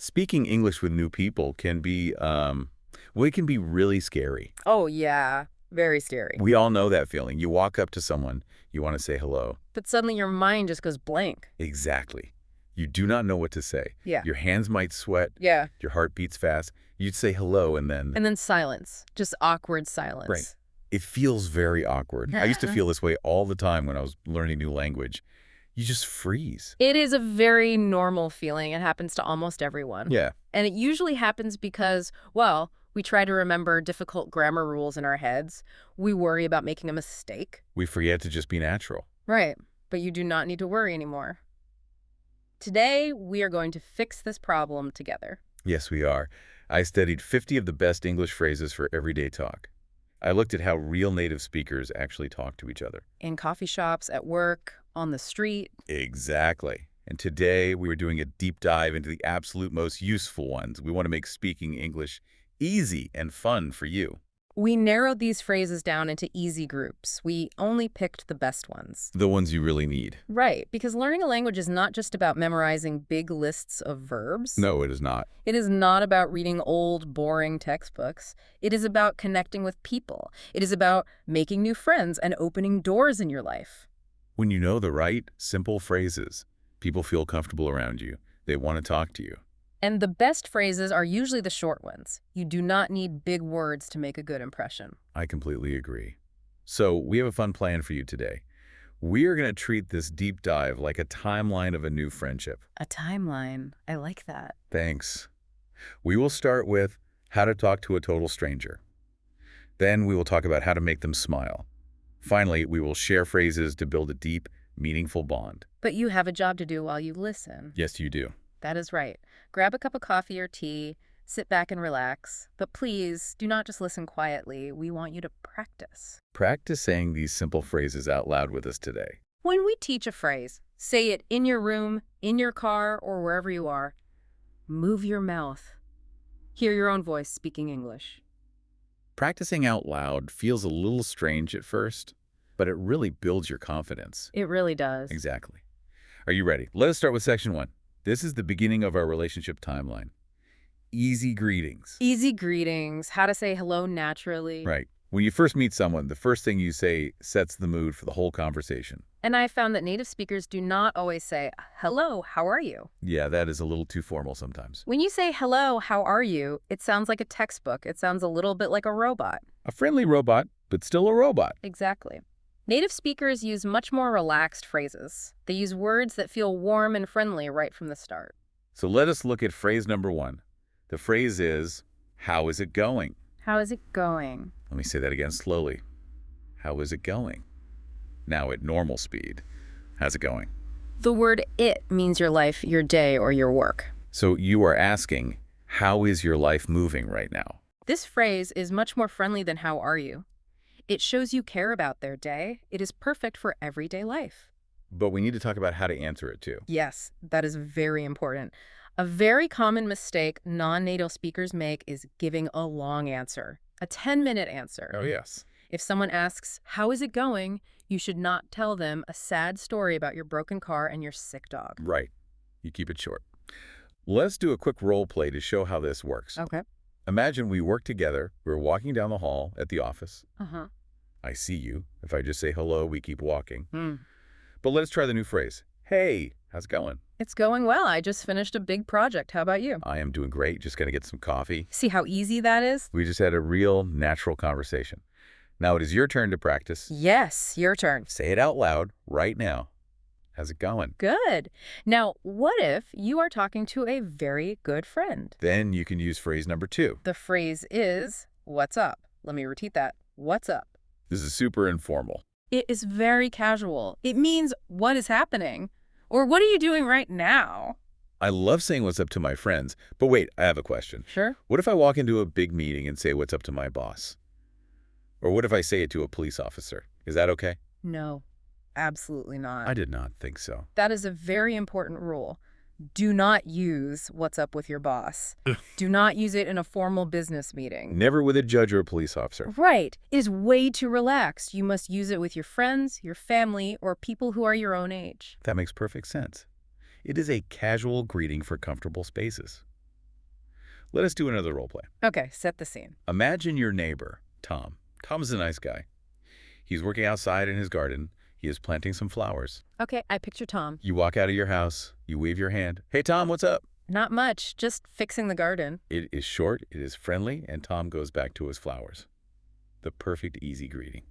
Speaking English with new people can be, well, it can be really scary. Oh, yeah. Very scary. We all know that feeling. You walk up to someone, you want to say hello. But suddenly your mind just goes blank. Exactly. You do not know what to say. Yeah. Your hands might sweat. Yeah. Your heart beats fast. You'd say hello and then... And then silence. Just awkward silence. Right. It feels very awkward. I used to feel this way all the time when I was learning a new language. You just freeze. It is a very normal feeling. It happens to almost everyone. Yeah. And it usually happens because, well, we try to remember difficult grammar rules in our heads. We worry about making a mistake. We forget to just be natural. Right. But you do not need to worry anymore. Today, we are going to fix this problem together. Yes, we are. I studied 50 of the best English phrases for everyday talk. I looked at how real native speakers actually talk to each other. In coffee shops, at work, on the street. Exactly. And today we were doing a deep dive into the absolute most useful ones. We want to make speaking English easy and fun for you. We narrowed these phrases down into easy groups. We only picked the best ones. The ones you really need. Right, because learning a language is not just about memorizing big lists of verbs. No, it is not. It is not about reading old, boring textbooks. It is about connecting with people. It is about making new friends and opening doors in your life. When you know the right, simple phrases, people feel comfortable around you. They want to talk to you. And the best phrases are usually the short ones. You do not need big words to make a good impression. I completely agree. So we have a fun plan for you today. We are going to treat this deep dive like a timeline of a new friendship. A timeline. I like that. Thanks. We will start with how to talk to a total stranger. Then we will talk about how to make them smile. Finally, we will share phrases to build a deep, meaningful bond. But you have a job to do while you listen. Yes, you do. That is right. Grab a cup of coffee or tea, sit back and relax. But please, do not just listen quietly. We want you to practice. Practice saying these simple phrases out loud with us today. When we teach a phrase, say it in your room, in your car, or wherever you are. Move your mouth. Hear your own voice speaking English. Practicing out loud feels a little strange at first, but it really builds your confidence. It really does. Exactly. Are you ready? Let us start with section 1. This is the beginning of our relationship timeline. Easy greetings. Easy greetings, how to say hello naturally. Right. When you first meet someone, the first thing you say sets the mood for the whole conversation. And I found that native speakers do not always say, hello, how are you? Yeah, that is a little too formal sometimes. When you say, hello, how are you, it sounds like a textbook. It sounds a little bit like a robot. A friendly robot, but still a robot. Exactly. Native speakers use much more relaxed phrases. They use words that feel warm and friendly right from the start. So let us look at phrase number 1. The phrase is, how is it going? How is it going? Let me say that again slowly. How is it going? Now at normal speed. How's it going? The word it means your life, your day, or your work. So you are asking, how is your life moving right now? This phrase is much more friendly than how are you. It shows you care about their day. It is perfect for everyday life. But we need to talk about how to answer it too. Yes, that is very important. A very common mistake non-native speakers make is giving a long answer, a 10-minute answer. Oh, yes. If someone asks, how is it going? You should not tell them a sad story about your broken car and your sick dog. Right. You keep it short. Let's do a quick role play to show how this works. Okay. Imagine we work together. We're walking down the hall at the office. Uh-huh. I see you. If I just say hello, we keep walking. Hmm. But let's try the new phrase. Hey, how's it going? It's going well. I just finished a big project. How about you? I am doing great. Just gonna get some coffee. See how easy that is? We just had a real, natural conversation. Now it is your turn to practice. Yes, your turn. Say it out loud right now. How's it going? Good. Now, what if you are talking to a very good friend? Then you can use phrase number 2. The phrase is, what's up? Let me repeat that. What's up? This is super informal. It is very casual. It means, what is happening? Or what are you doing right now? I love saying what's up to my friends, but wait, I have a question. Sure. What if I walk into a big meeting and say what's up to my boss? Or what if I say it to a police officer? Is that okay? No, absolutely not. I did not think so. That is a very important rule. Do not use what's up with your boss. Do not use it in a formal business meeting. Never with a judge or a police officer. Right. It is way too relaxed. You must use it with your friends, your family, or people who are your own age. That makes perfect sense. It is a casual greeting for comfortable spaces. Let us do another role play. Okay, set the scene. Imagine your neighbor, Tom. Tom's a nice guy. He's working outside in his garden. He is planting some flowers. Okay, I picture Tom. You walk out of your house. You wave your hand. Hey, Tom, what's up? Not much, just fixing the garden. It is short, it is friendly, and Tom goes back to his flowers. The perfect, easy greeting.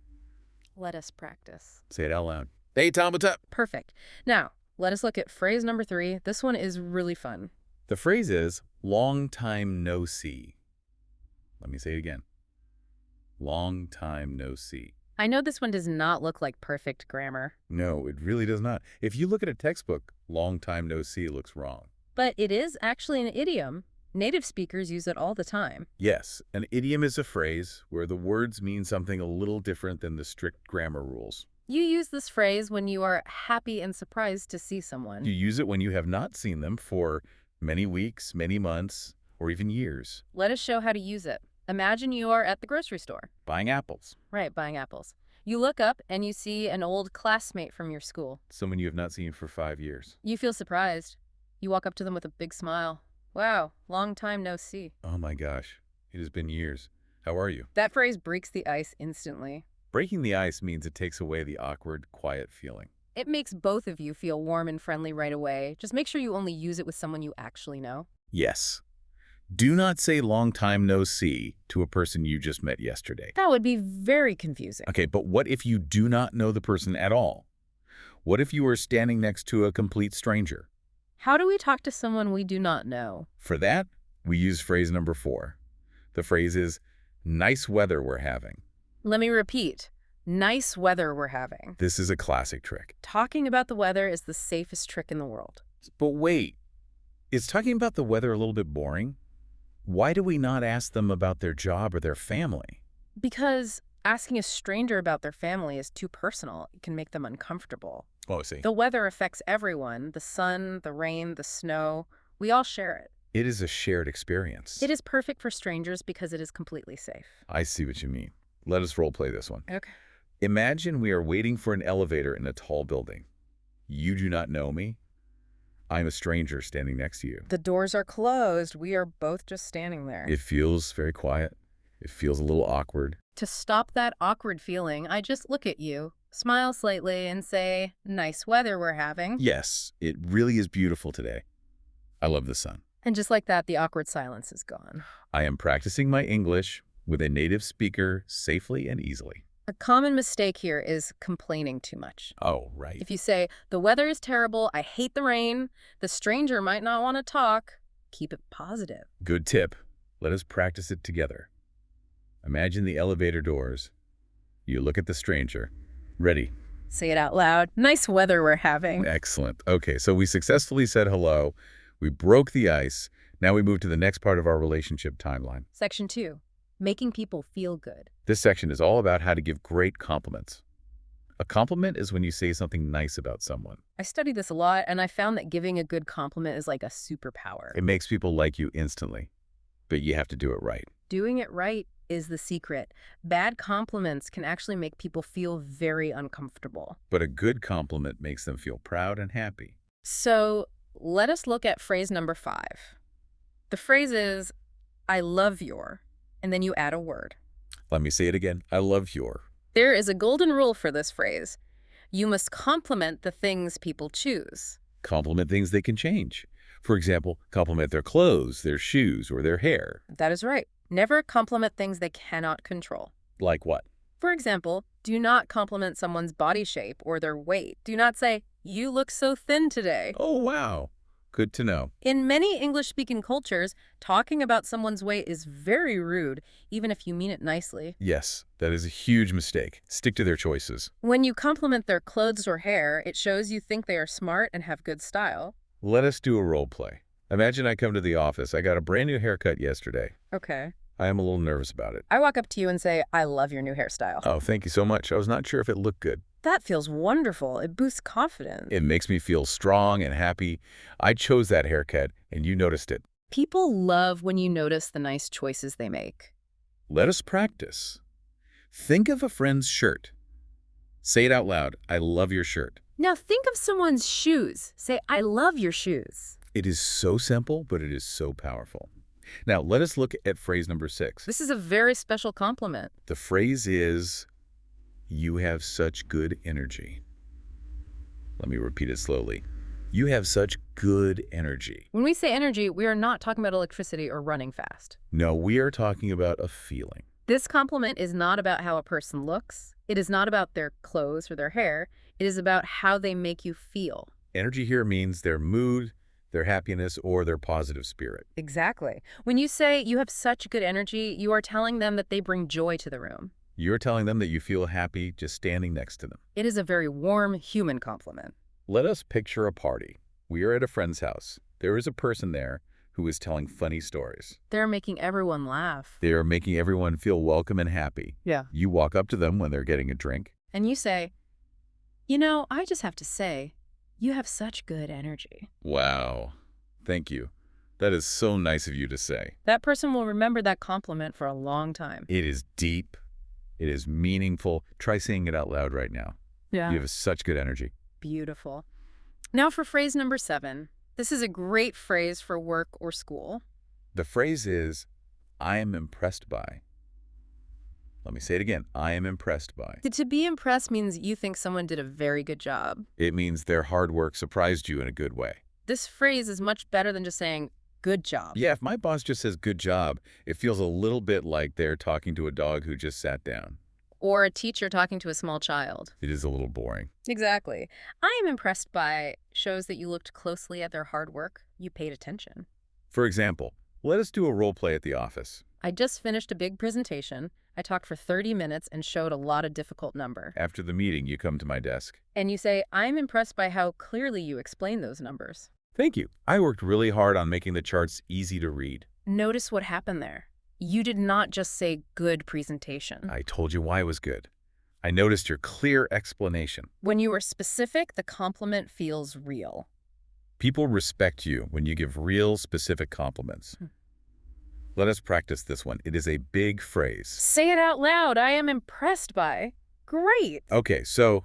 Let us practice. Say it out loud. Hey, Tom, what's up? Perfect. Now, let us look at phrase number 3. This one is really fun. The phrase is, long time no see. Let me say it again. Long time no see. I know this one does not look like perfect grammar, No, it really does not. If you look at a textbook, long time no see looks wrong. but it is actually an idiom. Native speakers use it all the time. Yes, an idiom is a phrase where the words mean something a little different than the strict grammar rules. You use this phrase when you are happy and surprised to see someone. You use it when you have not seen them for many weeks, many months, or even years. Let us show how to use it. Imagine you are at the grocery store. Buying apples. Right, buying apples. You look up and you see an old classmate from your school. Someone you have not seen for 5 years. You feel surprised. You walk up to them with a big smile. Wow, long time no see. Oh my gosh, it has been years. How are you? That phrase breaks the ice instantly. Breaking the ice means it takes away the awkward, quiet feeling. It makes both of you feel warm and friendly right away. Just make sure you only use it with someone you actually know. Yes. Do not say long time no see to a person you just met yesterday. That would be very confusing. Okay, but what if you do not know the person at all? What if you are standing next to a complete stranger? How do we talk to someone we do not know? For that, we use phrase number 4. The phrase is, nice weather we're having. Let me repeat. Nice weather we're having. This is a classic trick. Talking about the weather is the safest trick in the world. But wait, is talking about the weather a little bit boring? Why do we not ask them about their job or their family? Because asking a stranger about their family is too personal. It can make them uncomfortable. Oh, I see. The weather affects everyone. The sun, the rain, the snow. We all share it. It is a shared experience. It is perfect for strangers because it is completely safe. I see what you mean. Let us role play this one. Okay. Imagine we are waiting for an elevator in a tall building. You do not know me. I'm a stranger standing next to you. The doors are closed. We are both just standing there. It feels very quiet. It feels a little awkward. To stop that awkward feeling, I just look at you, smile slightly, and say, nice weather we're having. Yes, it really is beautiful today. I love the sun. And just like that, the awkward silence is gone. I am practicing my English with a native speaker safely and easily. A common mistake here is complaining too much. Oh, right. If you say, the weather is terrible, I hate the rain, the stranger might not want to talk, keep it positive. Good tip. Let us practice it together. Imagine the elevator doors. You look at the stranger. Ready. Say it out loud. Nice weather we're having. Excellent. Okay, so we successfully said hello. We broke the ice. Now we move to the next part of our relationship timeline. Section 2. Making people feel good. This section is all about how to give great compliments. A compliment is when you say something nice about someone. I studied this a lot, and I found that giving a good compliment is like a superpower. It makes people like you instantly, but you have to do it right. Doing it right is the secret. Bad compliments can actually make people feel very uncomfortable. But a good compliment makes them feel proud and happy. So let us look at phrase number 5. The phrase is, I love your, and then you add a word. Let me say it again. I love your. There is a golden rule for this phrase. You must compliment the things people choose. Compliment things they can change. For example, compliment their clothes, their shoes, or their hair. That is right. Never compliment things they cannot control. Like what? For example, do not compliment someone's body shape or their weight. Do not say, you look so thin today. Oh, wow. Good to know. In many English-speaking cultures, talking about someone's weight is very rude, even if you mean it nicely. Yes, that is a huge mistake. Stick to their choices. When you compliment their clothes or hair, it shows you think they are smart and have good style. Let us do a role play. Imagine I come to the office. I got a brand new haircut yesterday. Okay. I am a little nervous about it. I walk up to you and say, I love your new hairstyle. Oh, thank you so much. I was not sure if it looked good. That feels wonderful. It boosts confidence. It makes me feel strong and happy. I chose that haircut, and you noticed it. People love when you notice the nice choices they make. Let us practice. Think of a friend's shirt. Say it out loud. I love your shirt. Now think of someone's shoes. Say, I love your shoes. It is so simple, but it is so powerful. Now, let us look at phrase number 6. This is a very special compliment. The phrase is, you have such good energy. Let me repeat it slowly. You have such good energy. When we say energy, we are not talking about electricity or running fast. No, we are talking about a feeling. This compliment is not about how a person looks. It is not about their clothes or their hair. It is about how they make you feel. Energy here means their mood, their happiness, or their positive spirit. Exactly. When you say you have such good energy, you are telling them that they bring joy to the room. You're telling them that you feel happy just standing next to them. It is a very warm human compliment. Let us picture a party. We are at a friend's house. There is a person there who is telling funny stories. They're making everyone laugh. They are making everyone feel welcome and happy. Yeah. You walk up to them when they're getting a drink. And you say, I just have to say, you have such good energy. Wow. Thank you. That is so nice of you to say. That person will remember that compliment for a long time. It is deep. It is meaningful. Try saying it out loud right now. Yeah. You have such good energy. Beautiful. Now for phrase number 7. This is a great phrase for work or school. The phrase is, I am impressed by. Let me say it again. I am impressed by. To be impressed means you think someone did a very good job. It means their hard work surprised you in a good way. This phrase is much better than just saying, good job. Yeah, if my boss just says good job, it feels a little bit like they're talking to a dog who just sat down. Or a teacher talking to a small child. It is a little boring. Exactly. I am impressed by shows that you looked closely at their hard work. You paid attention. For example, let us do a role play at the office. I just finished a big presentation. I talked for 30 minutes and showed a lot of difficult number. After the meeting, you come to my desk. And you say, I'm impressed by how clearly you explain those numbers. Thank you. I worked really hard on making the charts easy to read. Notice what happened there. You did not just say good presentation. I told you why it was good. I noticed your clear explanation. When you are specific, the compliment feels real. People respect you when you give real, specific compliments. Let us practice this one. It is a big phrase. Say it out loud. I am impressed by. Great. Okay, so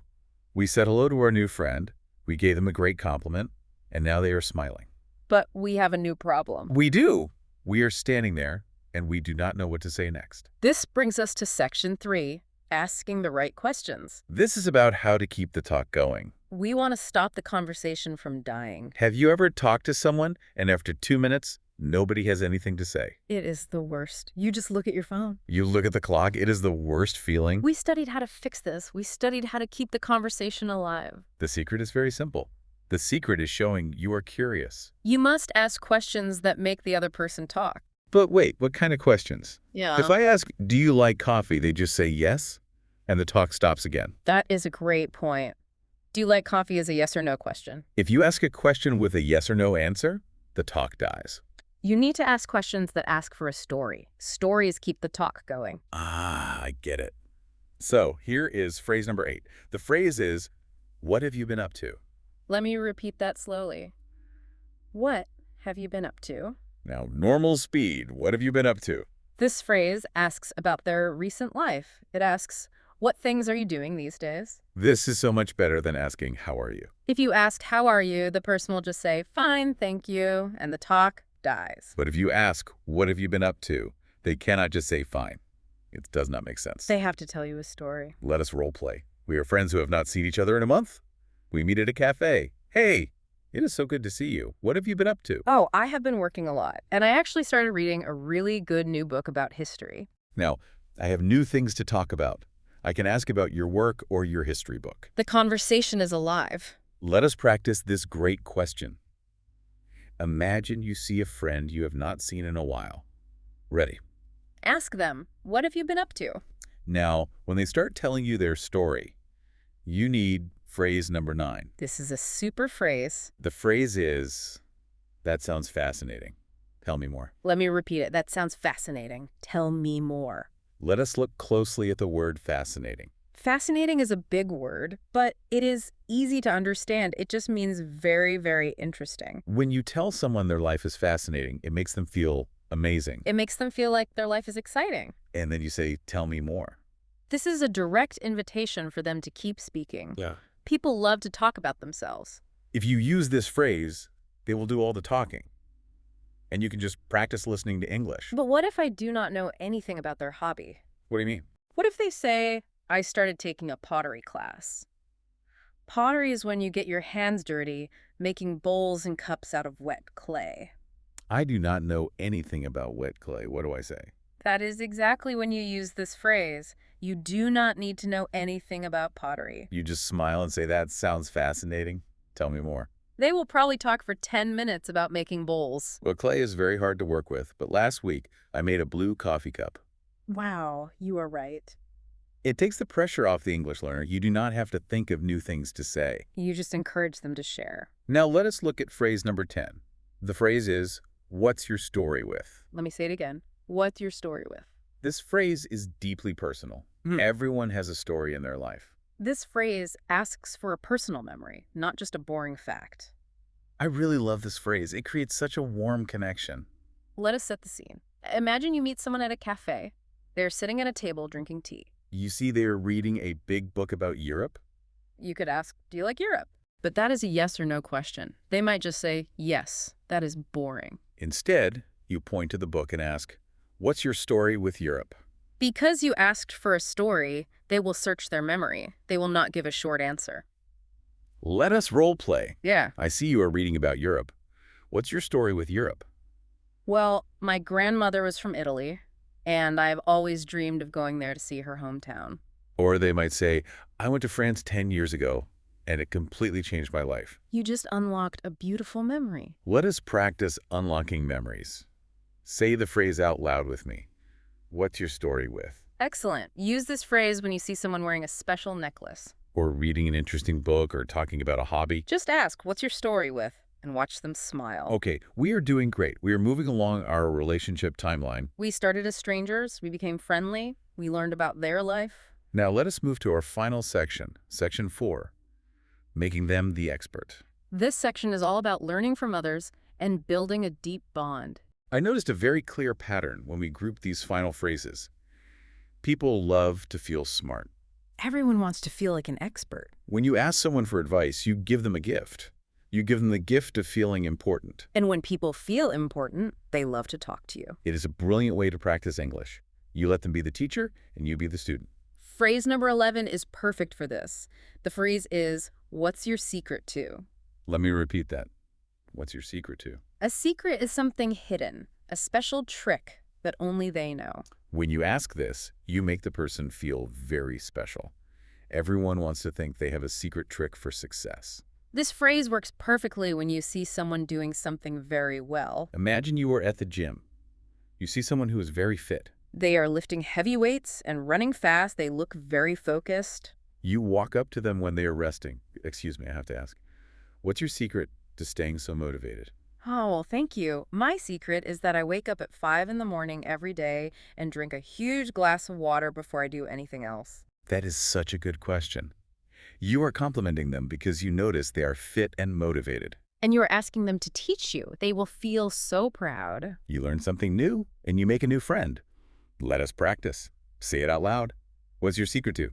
we said hello to our new friend. We gave them a great compliment, and now they are smiling. But we have a new problem. We do. We are standing there, and we do not know what to say next. This brings us to section 3, asking the right questions. This is about how to keep the talk going. We want to stop the conversation from dying. Have you ever talked to someone, and after 2 minutes, nobody has anything to say? It is the worst. You just look at your phone. You look at the clock. It is the worst feeling. We studied how to fix this. We studied how to keep the conversation alive. The secret is very simple. The secret is showing you are curious. You must ask questions that make the other person talk. But wait, what kind of questions? Yeah. If I ask, do you like coffee, they just say yes, and the talk stops again. That is a great point. Do you like coffee is a yes or no question. If you ask a question with a yes or no answer, the talk dies. You need to ask questions that ask for a story. Stories keep the talk going. Ah, I get it. So here is phrase number 8. The phrase is, what have you been up to? Let me repeat that slowly. What have you been up to? Now, normal speed, what have you been up to? This phrase asks about their recent life. It asks, what things are you doing these days? This is so much better than asking, how are you? If you ask, how are you, the person will just say, fine, thank you, and the talk dies. But if you ask, what have you been up to? They cannot just say, fine. It does not make sense. They have to tell you a story. Let us role play. We are friends who have not seen each other in a month. We meet at a cafe. Hey, it is so good to see you. What have you been up to? Oh, I have been working a lot, and I actually started reading a really good new book about history. Now, I have new things to talk about. I can ask about your work or your history book. The conversation is alive. Let us practice this great question. Imagine you see a friend you have not seen in a while. Ready? Ask them, what have you been up to? Now, when they start telling you their story, you need phrase number 9. This is a super phrase. The phrase is, that sounds fascinating. Tell me more. Let me repeat it. That sounds fascinating. Tell me more. Let us look closely at the word fascinating. Fascinating is a big word, but it is easy to understand. It just means very, very interesting. When you tell someone their life is fascinating, it makes them feel amazing. It makes them feel like their life is exciting. And then you say, tell me more. This is a direct invitation for them to keep speaking. Yeah. People love to talk about themselves. If you use this phrase, they will do all the talking. and you can just practice listening to English. But what if I do not know anything about their hobby? What do you mean? What if they say, I started taking a pottery class? Pottery is when you get your hands dirty, making bowls and cups out of wet clay. I do not know anything about wet clay. What do I say? That is exactly when you use this phrase. You do not need to know anything about pottery. You just smile and say, that sounds fascinating. Tell me more. They will probably talk for 10 minutes about making bowls. Well, clay is very hard to work with, but last week I made a blue coffee cup. Wow, you are right. It takes the pressure off the English learner. You do not have to think of new things to say. You just encourage them to share. Now let us look at phrase number 10. The phrase is, what's your story with? Let me say it again. What's your story with? This phrase is deeply personal. Everyone has a story in their life. This phrase asks for a personal memory, not just a boring fact. I really love this phrase. It creates such a warm connection. Let us set the scene. Imagine you meet someone at a cafe. They're sitting at a table drinking tea. You see they're reading a big book about Europe? You could ask, do you like Europe? But that is a yes or no question. They might just say, yes, that is boring. Instead, you point to the book and ask, what's your story with Europe? Because you asked for a story, they will search their memory. They will not give a short answer. Let us role play. Yeah. I see you are reading about Europe. What's your story with Europe? Well, my grandmother was from Italy, and I've always dreamed of going there to see her hometown. Or they might say, I went to France 10 years ago, and it completely changed my life. You just unlocked a beautiful memory. Let us practice unlocking memories. Say the phrase out loud with me. What's your story with? Excellent. Use this phrase when you see someone wearing a special necklace. Or reading an interesting book or talking about a hobby. Just ask, what's your story with? And watch them smile. Okay, we are doing great. We are moving along our relationship timeline. We started as strangers. We became friendly. We learned about their life. Now let us move to our final section, section 4, making them the expert. This section is all about learning from others and building a deep bond. I noticed a very clear pattern when we group these final phrases. People love to feel smart. Everyone wants to feel like an expert. When you ask someone for advice, you give them a gift. You give them the gift of feeling important. And when people feel important, they love to talk to you. It is a brilliant way to practice English. You let them be the teacher, and you be the student. Phrase number 11 is perfect for this. The phrase is, what's your secret to? Let me repeat that. What's your secret to? A secret is something hidden, a special trick that only they know. When you ask this, you make the person feel very special. Everyone wants to think they have a secret trick for success. This phrase works perfectly when you see someone doing something very well. Imagine you are at the gym. You see someone who is very fit. They are lifting heavy weights and running fast. They look very focused. You walk up to them when they are resting. Excuse me, I have to ask. What's your secret to staying so motivated? Oh, well, thank you. My secret is that I wake up at 5 in the morning every day and drink a huge glass of water before I do anything else. That is such a good question. You are complimenting them because you notice they are fit and motivated. And you are asking them to teach you. They will feel so proud. You learn something new, and you make a new friend. Let us practice. Say it out loud. What's your secret to?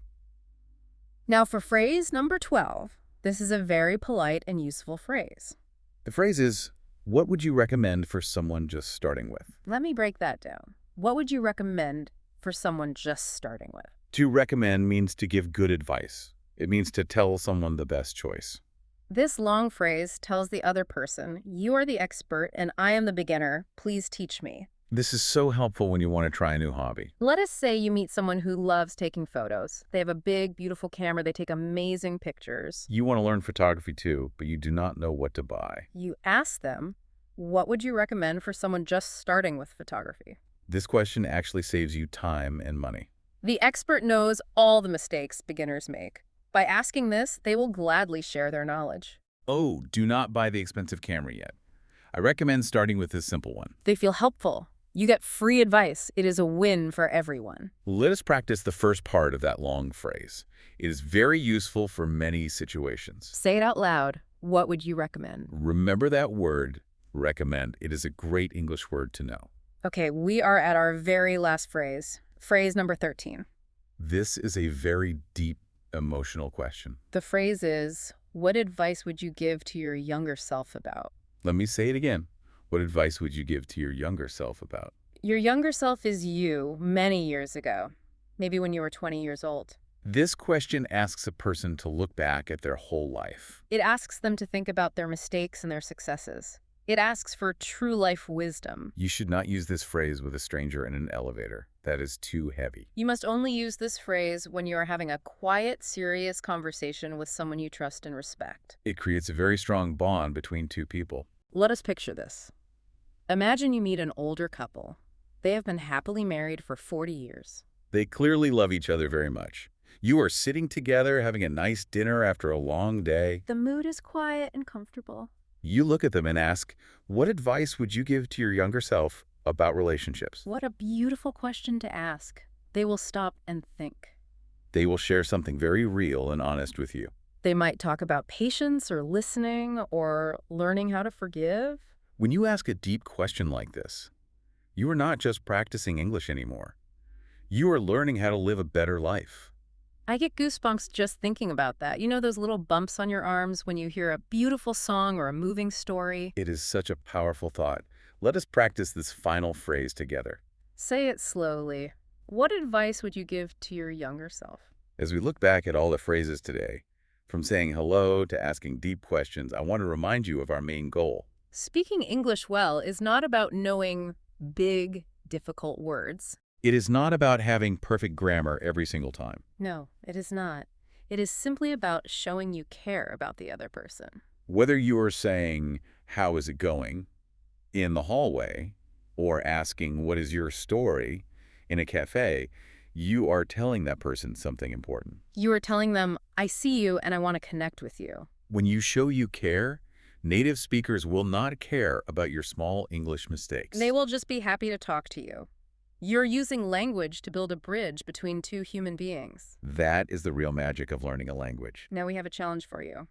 Now for phrase number 12. This is a very polite and useful phrase. The phrase is, what would you recommend for someone just starting with? Let me break that down. What would you recommend for someone just starting with? To recommend means to give good advice. It means to tell someone the best choice. This long phrase tells the other person, you are the expert and I am the beginner. Please teach me. This is so helpful when you want to try a new hobby. Let us say you meet someone who loves taking photos. They have a big, beautiful camera. They take amazing pictures. You want to learn photography too, but you do not know what to buy. You ask them, what would you recommend for someone just starting with photography? This question actually saves you time and money. The expert knows all the mistakes beginners make. By asking this, they will gladly share their knowledge. Oh, do not buy the expensive camera yet. I recommend starting with this simple one. They feel helpful. You get free advice. It is a win for everyone. Let us practice the first part of that long phrase. It is very useful for many situations. Say it out loud. What would you recommend? Remember that word, recommend. It is a great English word to know. Okay, we are at our very last phrase. Phrase number 13. This is a very deep, emotional question. The phrase is, what advice would you give to your younger self about? Let me say it again. What advice would you give to your younger self about? Your younger self is you many years ago, maybe when you were 20 years old. This question asks a person to look back at their whole life. It asks them to think about their mistakes and their successes. It asks for true life wisdom. You should not use this phrase with a stranger in an elevator. That is too heavy. You must only use this phrase when you are having a quiet, serious conversation with someone you trust and respect. It creates a very strong bond between two people. Let us picture this. Imagine you meet an older couple. They have been happily married for 40 years. They clearly love each other very much. You are sitting together having a nice dinner after a long day. The mood is quiet and comfortable. You look at them and ask, what advice would you give to your younger self about relationships? What a beautiful question to ask. They will stop and think. They will share something very real and honest with you. They might talk about patience or listening or learning how to forgive. When you ask a deep question like this, you are not just practicing English anymore. You are learning how to live a better life. I get goosebumps just thinking about that. You know those little bumps on your arms when you hear a beautiful song or a moving story? It is such a powerful thought. Let us practice this final phrase together. Say it slowly. What advice would you give to your younger self? As we look back at all the phrases today, from saying hello to asking deep questions, I want to remind you of our main goal. Speaking English well is not about knowing big, difficult words. It is not about having perfect grammar every single time. No, it is not. It is simply about showing you care about the other person. Whether you are saying, how is it going, in the hallway, or asking, what is your story, in a cafe, you are telling that person something important. You are telling them, I see you and I want to connect with you. When you show you care, native speakers will not care about your small English mistakes. They will just be happy to talk to you. You're using language to build a bridge between two human beings. That is the real magic of learning a language. Now we have a challenge for you.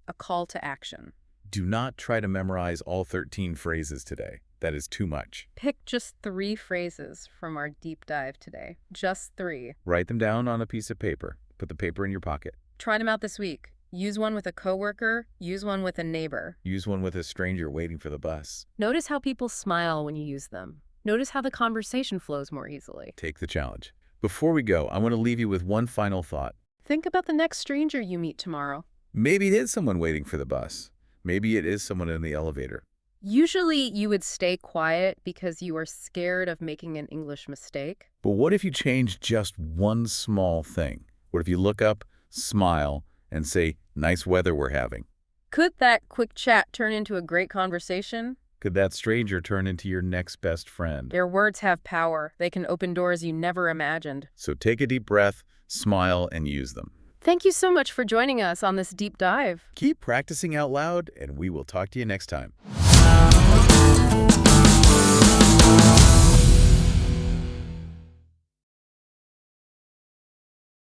A call to action. Do not try to memorize all 13 phrases today. That is too much. Pick just 3 phrases from our deep dive today. Just 3. Write them down on a piece of paper. Put the paper in your pocket. Try them out this week. Use one with a coworker. Use one with a neighbor. Use one with a stranger waiting for the bus. Notice how people smile when you use them. Notice how the conversation flows more easily. Take the challenge. Before we go, I want to leave you with one final thought. Think about the next stranger you meet tomorrow. Maybe it is someone waiting for the bus. Maybe it is someone in the elevator. Usually you would stay quiet because you are scared of making an English mistake. But what if you change just one small thing? What if you look up, smile, and say, nice weather we're having? Could that quick chat turn into a great conversation? Could that stranger turn into your next best friend? Your words have power. They can open doors you never imagined. So take a deep breath, smile, and use them. Thank you so much for joining us on this deep dive. Keep practicing out loud, and we will talk to you next time.